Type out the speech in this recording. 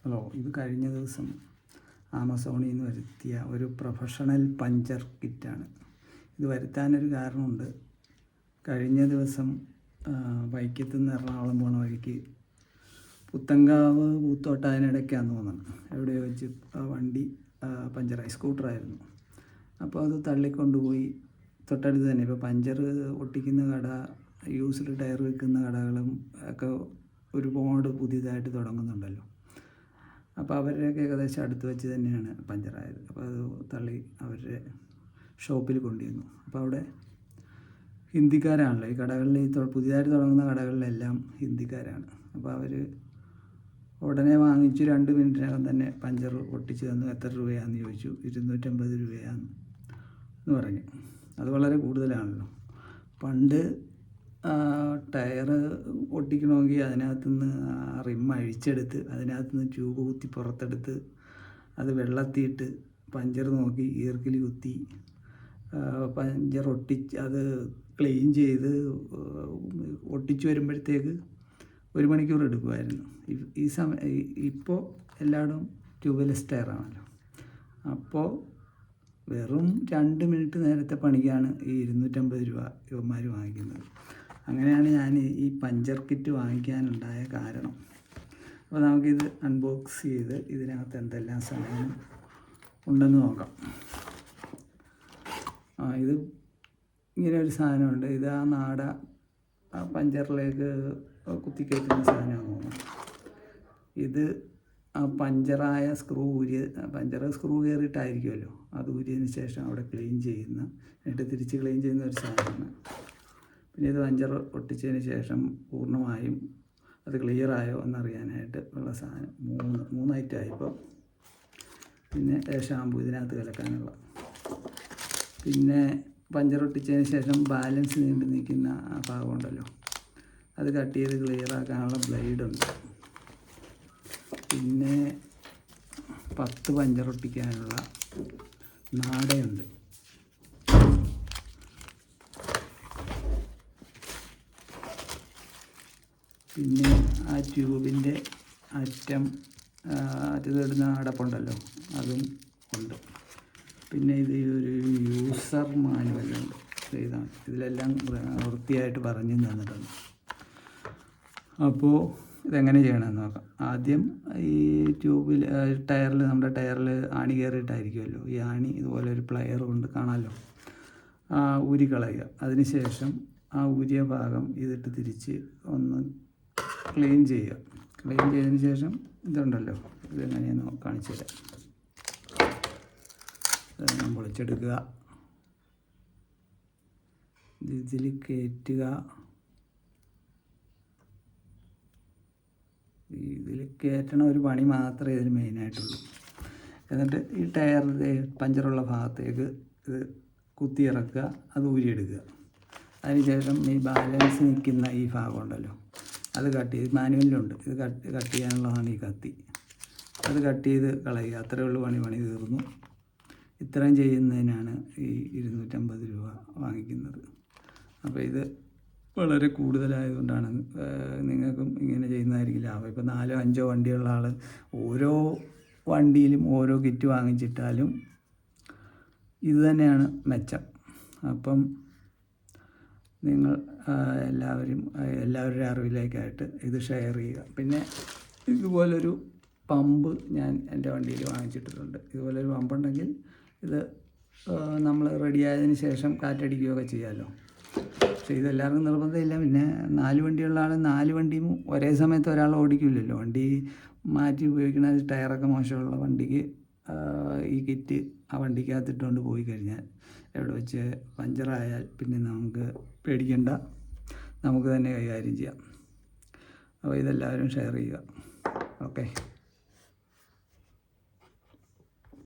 Hello, ഇത് കഴിഞ്ഞ ദിവസം ആമസോണിൽ നിന്ന് വരുത്തിയ ഒരു പ്രൊഫഷണൽ പഞ്ചർ കിറ്റാണ്. ഇത് വരുത്താനൊരു കാരണമുണ്ട്. കഴിഞ്ഞ ദിവസം വൈക്കത്തു നിന്ന് എറണാകുളം പോണ വഴിക്ക് പുത്തങ്കാവ് പൂത്തോട്ടായതിനിടയ്ക്കാന്ന് തോന്നുന്നു, എവിടെയോ വെച്ച് വണ്ടി പഞ്ചറായി. സ്കൂട്ടറായിരുന്നു. അപ്പോൾ അത് തള്ളിക്കൊണ്ടുപോയി തൊട്ടടുത്ത് തന്നെ. ഇപ്പോൾ പഞ്ചർ ഒട്ടിക്കുന്ന കട, യൂസ്ഡ് ടയർ വിൽക്കുന്ന കടകളും ഒക്കെ ഒരുപാട് പുതിയതായിട്ട് തുടങ്ങുന്നുണ്ടല്ലോ. അപ്പോൾ അവരുടെയൊക്കെ ഏകദേശം അടുത്ത് വെച്ച് തന്നെയാണ് പഞ്ചറായത്. അപ്പോൾ അത് തള്ളി അവരുടെ ഷോപ്പിൽ കൊണ്ടുവന്നു. അപ്പോൾ അവിടെ ഹിന്ദിക്കാരാണല്ലോ ഈ കടകളിൽ, പുതിയതായിട്ട് തുടങ്ങുന്ന കടകളിലെല്ലാം ഹിന്ദിക്കാരാണ്. അപ്പോൾ അവർ ഉടനെ വാങ്ങിച്ചു 2 മിനിറ്റിനകം തന്നെ പഞ്ചർ ഒട്ടിച്ച് തന്നു. എത്ര രൂപയാണെന്ന് ചോദിച്ചു. 250 രൂപയാണെന്ന് പറഞ്ഞു. അത് വളരെ കൂടുതലാണല്ലോ. പണ്ട് ടയർ ഒട്ടിക്കണമെങ്കിൽ അതിനകത്തുനിന്ന് റിം അഴിച്ചെടുത്ത് അതിനകത്തുനിന്ന് ട്യൂബ് കുത്തി പുറത്തെടുത്ത് അത് വെള്ളത്തിയിട്ട് പഞ്ചർ നോക്കി ഈർക്കിൽ കുത്തി പഞ്ചർ ഒട്ടിച്ച് അത് ക്ലീൻ ചെയ്ത് ഒട്ടിച്ച് വരുമ്പോഴത്തേക്ക് 1 മണിക്കൂർ എടുക്കുമായിരുന്നു. ഇപ്പോൾ എല്ലായിടും ട്യൂബ്ലെസ് ടയറാണല്ലോ. അപ്പോൾ വെറും 2 മിനിറ്റ് നേരത്തെ പണിക്കാണ് ഈ 250 രൂപ ഇവന്മാർ വാങ്ങിക്കുന്നത്. അങ്ങനെയാണ് ഞാൻ ഈ പഞ്ചർ കിറ്റ് വാങ്ങിക്കാനുണ്ടായ കാരണം. അപ്പോൾ നമുക്കിത് അൺബോക്സ് ചെയ്ത് ഇതിനകത്ത് എന്തെല്ലാം സാധനം ഉണ്ടെന്ന് നോക്കാം. ഇത് ഇങ്ങനെ ഒരു സാധനമുണ്ട്. ഇത് ആ നാട പഞ്ചറിലേക്ക് കുത്തിക്കയറ്റുന്ന സാധനമാണ് തോന്നുന്നു. ഇത് ആ പഞ്ചറായ പഞ്ചർ സ്ക്രൂ കയറിയിട്ടായിരിക്കുമല്ലോ, അത് ഊരിയതിന് ശേഷം അവിടെ ക്ലീൻ ചെയ്യുന്ന, എന്നിട്ട് തിരിച്ച് ക്ലീൻ ചെയ്യുന്ന ഒരു സാധനമാണ്. പിന്നെ ഇത് പഞ്ചർ ഒട്ടിച്ചതിന് ശേഷം പൂർണ്ണമായും അത് ക്ലിയറായോ എന്നറിയാനായിട്ട് ഉള്ള സാധനം. 3 ഐറ്റമായി. ഇപ്പോൾ പിന്നെ ഷാമ്പു ഇതിനകത്ത് കലക്കാനുള്ള, പിന്നെ പഞ്ചർ ഒട്ടിച്ചതിന് ശേഷം ബാലൻസ് നീണ്ടു നിൽക്കുന്ന ആ ഭാഗമുണ്ടല്ലോ, അത് കട്ട് ചെയ്ത് ക്ലിയറാക്കാനുള്ള ബ്ലേഡുണ്ട്. പിന്നെ 10 പഞ്ചർ ഒട്ടിക്കാനുള്ള നാടയുണ്ട്. പിന്നെ ആ ട്യൂബിൻ്റെ അറ്റത്തിടുന്ന അടപ്പുണ്ടല്ലോ, അതും ഉണ്ട്. പിന്നെ ഇത് ഒരു യൂസർ മാനുവലുണ്ട്. ഇതാണ്, ഇതിലെല്ലാം വൃത്തിയായിട്ട് പറഞ്ഞു തന്നിട്ടുണ്ട്. അപ്പോൾ ഇതെങ്ങനെ ചെയ്യണമെന്ന് നോക്കാം. ആദ്യം ഈ ട്യൂബിൽ നമ്മുടെ ടയറിൽ ആണി കയറിയിട്ടായിരിക്കുമല്ലോ. ഈ ആണി ഇതുപോലെ ഒരു പ്ലയർ കൊണ്ട് കാണാമല്ലോ, ഊരി കളയുക. അതിനുശേഷം ആ ഊരിയ ഭാഗം ഇതിട്ട് തിരിച്ച് ഒന്ന് ക്ലീൻ ചെയ്യുക. ക്ലീൻ ചെയ്തതിന് ശേഷം ഇതുണ്ടല്ലോ, ഇതെങ്ങനെയാണെന്ന് കാണിച്ചു തരാം. ഇതെല്ലാം പൊളിച്ചെടുക്കുക, ഇതിൽ കയറ്റുക. ഇതിൽ കയറ്റണ ഒരു പണി മാത്രമേ ഇതിന് മെയിനായിട്ടുള്ളൂ. എന്നിട്ട് ഈ ടയറിൻ്റെ പഞ്ചറുള്ള ഭാഗത്തേക്ക് ഇത് കുത്തിയിറക്കുക, അത് ഊരിയെടുക്കുക. അതിനുശേഷം ഈ ബാലൻസ് നിൽക്കുന്ന ഈ ഭാഗം ഉണ്ടല്ലോ, അത് കട്ട് ചെയ്ത്, മാനുവലിലുണ്ട്, ഇത് കട്ട് ചെയ്യാനുള്ളതാണ് ഈ കത്തി. അത് കട്ട് ചെയ്ത് കളയുക. അത്രയേ ഉള്ളൂ, പണി തീർന്നു. ഇത്രയും ചെയ്യുന്നതിനാണ് ഈ 250 രൂപ വാങ്ങിക്കുന്നത്. അപ്പോൾ ഇത് വളരെ കൂടുതലായതുകൊണ്ടാണ്. നിങ്ങൾക്കും ഇങ്ങനെ ചെയ്യുന്നതായിരിക്കും ലാഭം. ഇപ്പോൾ 4-5 വണ്ടിയുള്ള ആൾ ഓരോ വണ്ടിയിലും ഓരോ കിറ്റ് വാങ്ങിച്ചിട്ടാലും ഇത് തന്നെയാണ് മെച്ചം. അപ്പം നിങ്ങൾ എല്ലാവരുടെ അറിവിലേക്കായിട്ട് ഇത് ഷെയർ ചെയ്യുക. പിന്നെ ഇതുപോലൊരു പമ്പ് ഞാൻ എൻ്റെ വണ്ടിയിൽ വാങ്ങിച്ചിട്ടിട്ടുണ്ട്. ഇതുപോലൊരു പമ്പുണ്ടെങ്കിൽ ഇത് നമ്മൾ റെഡിയായതിന് ശേഷം കാറ്റടിക്കുകയൊക്കെ ചെയ്യാമല്ലോ. പക്ഷേ ഇതെല്ലാവർക്കും നിർബന്ധമില്ല. പിന്നെ 4 വണ്ടിയുള്ള ആൾ 4 വണ്ടിയും ഒരേ സമയത്ത് ഒരാൾ ഓടിക്കില്ലല്ലോ. വണ്ടി മാറ്റി ഉപയോഗിക്കുന്ന ടയറൊക്കെ മോശമുള്ള വണ്ടിക്ക് ഈ കിറ്റ് ആ വണ്ടിക്കകത്തിട്ടുകൊണ്ട് പോയി കഴിഞ്ഞാൽ എവിടെ വെച്ച് പഞ്ചറായാൽ പിന്നെ നമുക്ക് പേടിക്കേണ്ട, നമുക്ക് തന്നെ കൈകാര്യം ചെയ്യാം. അപ്പോൾ ഇതെല്ലാവരും ഷെയർ ചെയ്യുക. ഓക്കെ.